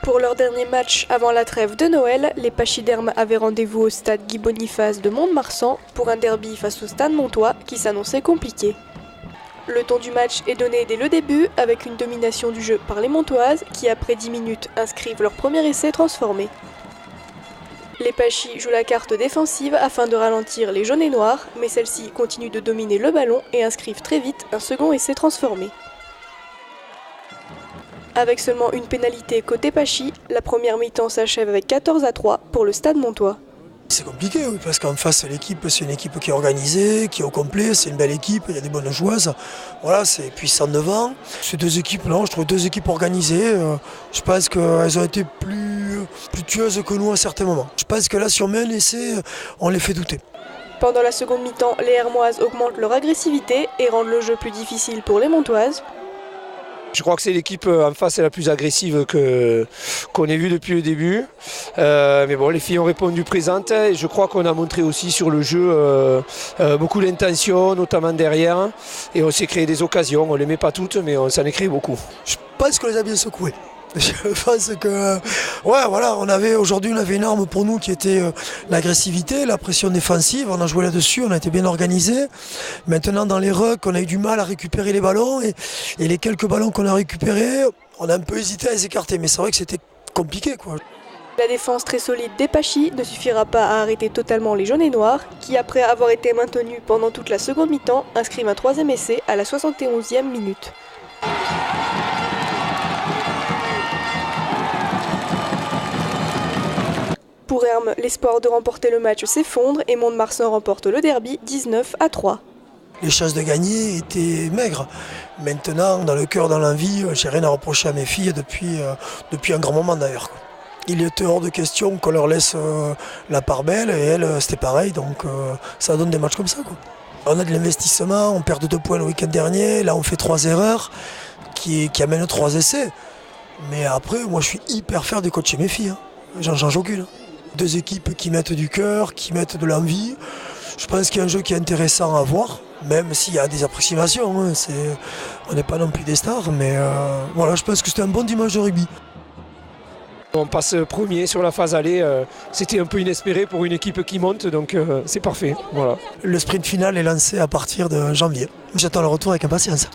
Pour leur dernier match avant la trêve de Noël, les pachydermes avaient rendez-vous au stade Guy Boniface de Mont-de-Marsan pour un derby face au stade montois qui s'annonçait compliqué. Le ton du match est donné dès le début avec une domination du jeu par les Montoises qui après 10 minutes inscrivent leur premier essai transformé. Les Pachys jouent la carte défensive afin de ralentir les jaunes et noirs, mais celles-ci continuent de dominer le ballon et inscrivent très vite un second essai transformé. Avec seulement une pénalité côté Pachy, la première mi-temps s'achève avec 14-3 pour le Stade Montois. C'est compliqué, oui, parce qu'en face, l'équipe, c'est une équipe qui est organisée, qui est au complet, c'est une belle équipe, il y a des bonnes joueuses. Voilà, c'est puissant devant. Ces deux équipes, non, je trouve deux équipes organisées. Je pense qu'elles ont été plus tueuses que nous à certains moments. Je pense que là, si on met un essai, on les fait douter. Pendant la seconde mi-temps, les Hermoises augmentent leur agressivité et rendent le jeu plus difficile pour les Montoises. Je crois que c'est l'équipe en face la plus agressive qu'on ait vue depuis le début. Mais bon, les filles ont répondu présentes et je crois qu'on a montré aussi sur le jeu beaucoup d'intention, notamment derrière. Et on s'est créé des occasions, on ne les met pas toutes, mais on s'en est créé beaucoup. Je pense qu'on les a bien secouées. Je pense que, ouais, voilà, aujourd'hui on avait une arme pour nous qui était l'agressivité, la pression défensive. On a joué là-dessus, on a été bien organisé. Maintenant dans les rucks, on a eu du mal à récupérer les ballons et les quelques ballons qu'on a récupérés, on a un peu hésité à les écarter. Mais c'est vrai que c'était compliqué, quoi. La défense très solide des Pachys ne suffira pas à arrêter totalement les jaunes et noirs, qui après avoir été maintenus pendant toute la seconde mi-temps, inscrivent un troisième essai à la 71e minute. Pour Hermes, l'espoir de remporter le match s'effondre et Mont-de-Marsan remporte le derby 19-3. Les chances de gagner étaient maigres. Maintenant, dans le cœur, dans l'envie, j'ai rien à reprocher à mes filles depuis un grand moment d'ailleurs. Il était hors de question qu'on leur laisse la part belle et elles, c'était pareil, donc ça donne des matchs comme ça, quoi. On a de l'investissement, on perd 2 points le week-end dernier, là on fait 3 erreurs qui amènent 3 essais. Mais après, moi je suis hyper fier de coacher mes filles, hein. J'en change aucune. 2 équipes qui mettent du cœur, qui mettent de l'envie. Je pense qu'il y a un jeu qui est intéressant à voir, même s'il y a des approximations, hein. On n'est pas non plus des stars, mais voilà, je pense que c'était un bon dimanche de rugby. On passe premier sur la phase aller, c'était un peu inespéré pour une équipe qui monte, donc c'est parfait. Voilà. Le sprint final est lancé à partir de janvier. J'attends le retour avec impatience.